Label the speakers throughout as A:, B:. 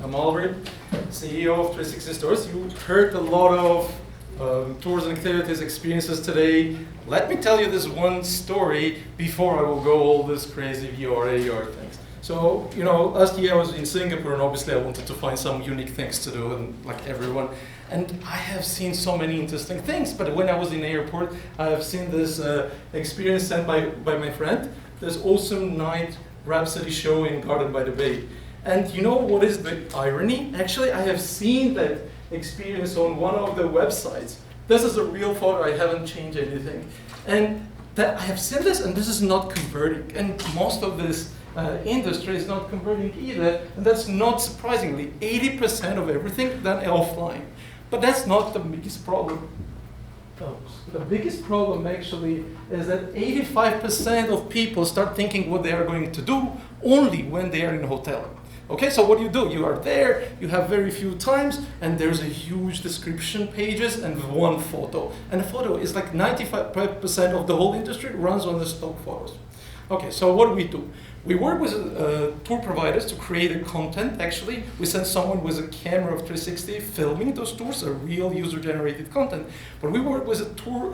A: I'm Oliver, CEO of 360 Stores. You heard a lot of tours and activities, experiences today. Let me tell you this one story before I will go all this crazy VR, AR things. So, last year I was in Singapore, and obviously I wanted to find some unique things to do, and like everyone. And I have seen so many interesting things, but when I was in the airport, I have seen this experience sent by my friend, this awesome night Rhapsody show in Garden by the Bay. And you know what is the irony? Actually, I have seen that experience on one of the websites. This is a real photo, I haven't changed anything. And that I have seen this, and this is not converting. And most of this industry is not converting either, and that's not surprisingly 80% of everything done offline. But that's not the biggest problem. The biggest problem actually is that 85% of people start thinking what they are going to do only when they are in a hotel. Okay, so what do? You are there, you have very few times, and there's a huge description pages and one photo. And the photo is like 95% of the whole industry runs on the stock photos. Okay, so what do? We work with tour providers to create a content, actually. We send someone with a camera of 360 filming those tours, a real user-generated content. But we work with a tour,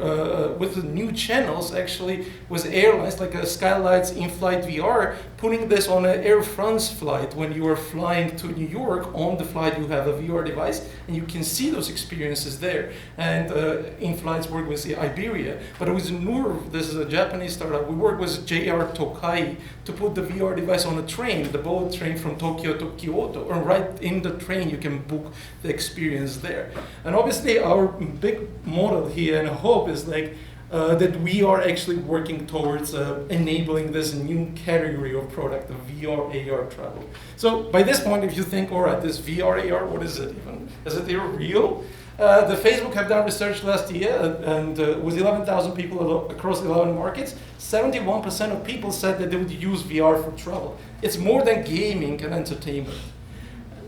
A: with the new channels, actually, with airlines like Skylight's in-flight VR, putting this on an Air France flight. When you are flying to New York, on the flight you have a VR device, and you can see those experiences there. And in-flights work with Iberia. But with Nur, this is a Japanese startup, we work with JR Tokai to put the VR device on a train, the bullet train from Tokyo to Kyoto, and right in the train you can book the experience there. And obviously our big model here and hope is like that we are actually working towards enabling this new category of product, the VR AR travel. So by this point, if you think, all right, this VR AR, what is it even? Is it even real? The Facebook have done research last year, and with 11,000 people across 11 markets, 71% of people said that they would use VR for travel. It's more than gaming and entertainment.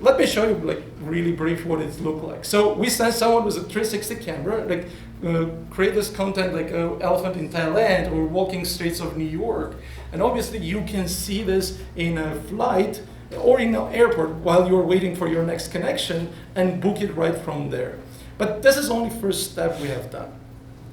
A: Let me show you, like, really brief what it looks like. So we send someone with a 360 camera, like, create this content like an elephant in Thailand or walking streets of New York. And obviously you can see this in a flight or in an airport while you're waiting for your next connection and book it right from there. But this is only first step we have done.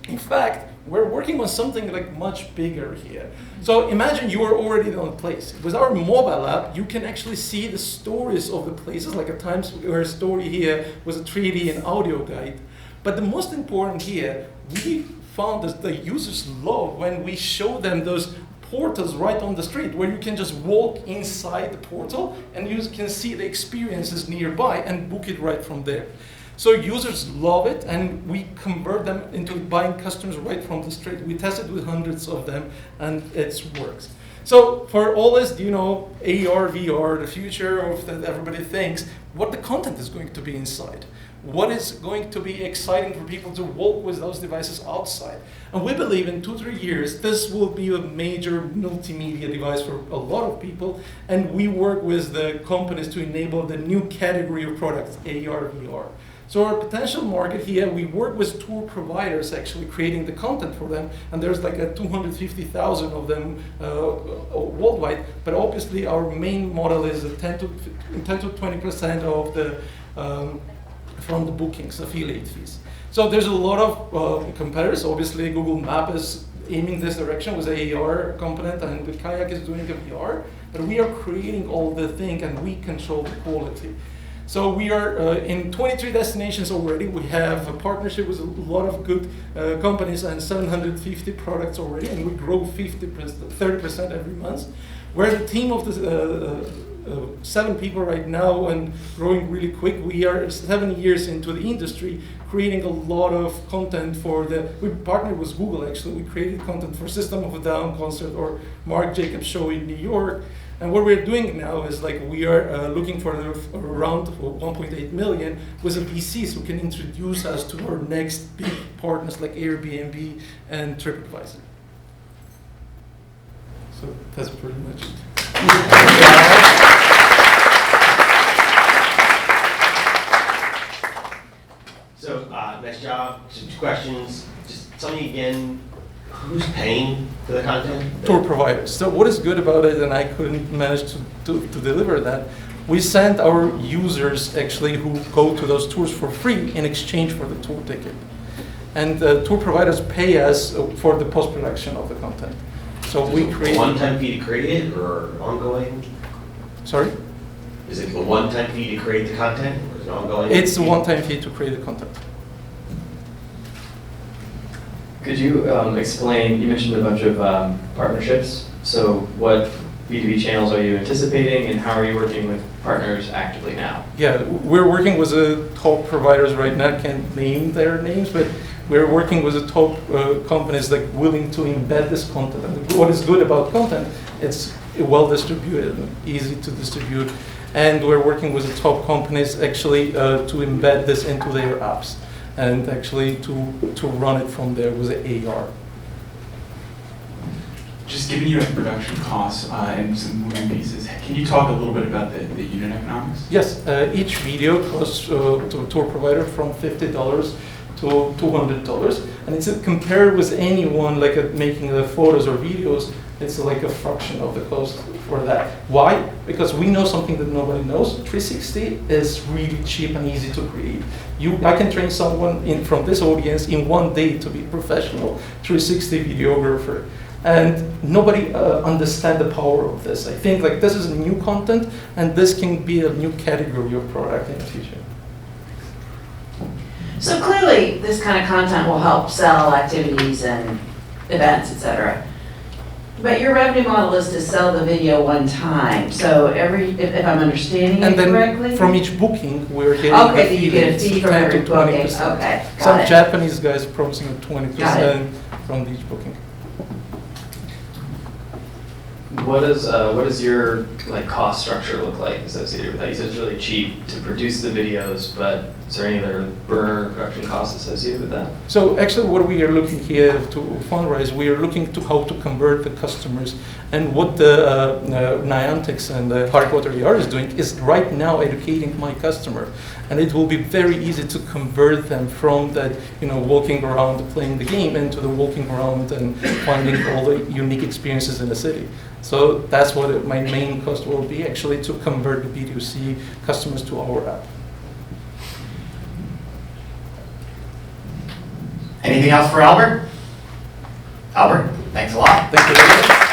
A: In fact, we're working on something like much bigger here. So imagine you are already on a place. With our mobile app, you can actually see the stories of the places, like a Times Square story here with a 3D and audio guide. But the most important here, we found that the users love when we show them those portals right on the street, where you can just walk inside the portal and you can see the experiences nearby and book it right from there. So users love it, and we convert them into buying customers right from the street. We tested with hundreds of them, and it works. So for all this, AR, VR, the future of that everybody thinks, what the content is going to be inside. What is going to be exciting for people to walk with those devices outside. And we believe in 2-3 years, this will be a major multimedia device for a lot of people, and we work with the companies to enable the new category of products, AR, VR. So our potential market here, we work with tour providers actually creating the content for them, and there's like 250,000 of them worldwide, but obviously our main model is 10 to 20% of the from the bookings, affiliate fees. So there's a lot of competitors. Obviously Google Maps is aiming this direction with the AR component, and the Kayak is doing the VR, but we are creating all the thing and we control the quality. So we are in 23 destinations already. We have a partnership with a lot of good companies and 750 products already, and we grow 30% every month. We're the team of the 7 people right now and growing really quick. We are 7 years into the industry, creating a lot of content we partnered with Google actually. We created content for System of a Down concert or Marc Jacobs show in New York. And what we're doing now is like we are looking for around 1.8 million with a VCs who can introduce us to our next big partners like Airbnb and TripAdvisor. So that's pretty much it.
B: So nice job. Some questions. Just tell me again, who's paying for the content?
A: Tour providers. So what is good about it, and I couldn't manage to deliver that, we send our users actually who go to those tours for free in exchange for the tour ticket. And tour providers pay us for the post-production of the content. So we create
B: a one-time fee to create it or ongoing?
A: Sorry?
B: Is it a one-time fee to create the content or is it ongoing?
A: It's a one-time fee to create the content.
C: Could you explain, you mentioned a bunch of partnerships, so what B2B channels are you anticipating and how are you working with partners actively now?
A: Yeah, we're working with the top providers right now. I can't name their names, but we're working with the top companies like willing to embed this content. And what is good about content, it's well distributed and easy to distribute. And we're working with the top companies actually to embed this into their apps and actually to run it from there with the AR.
D: Just giving you production costs and some moving pieces, can you talk a little bit about the unit economics?
A: Yes, each video costs to a tour provider from $50 to $200, and it's compared with anyone like making the photos or videos. It's like a fraction of the cost for that. Why? Because we know something that nobody knows. 360 is really cheap and easy to create. I can train someone from this audience in 1 day to be a professional 360 videographer. And nobody understands the power of this. I think like this is new content, and this can be a new category of product in the future.
E: So clearly, this kind of content will help sell activities and events, etc. But your revenue model is to sell the video one time. So if I'm understanding it correctly?
A: And then from each booking, we're getting
E: okay,
A: a
E: so you get a fee from
A: 10
E: every
A: to 20%.
E: booking. Okay, got
A: Some
E: it.
A: Japanese guys promising 20% from each booking.
C: What does your cost structure look like associated with that? You said it's really cheap to produce the videos, but is there any other burn production costs associated with that?
A: So actually what we are looking here to fundraise, we are looking to how to convert the customers. And what the Niantics and the Harry ER is doing is right now educating my customer. And it will be very easy to convert them from that, walking around playing the game into the walking around and finding all the unique experiences in the city. So that's what my main cost will be, actually, to convert the B2C customers to our app.
F: Anything else for Albert? Albert, thanks a lot.
A: Thank you very much.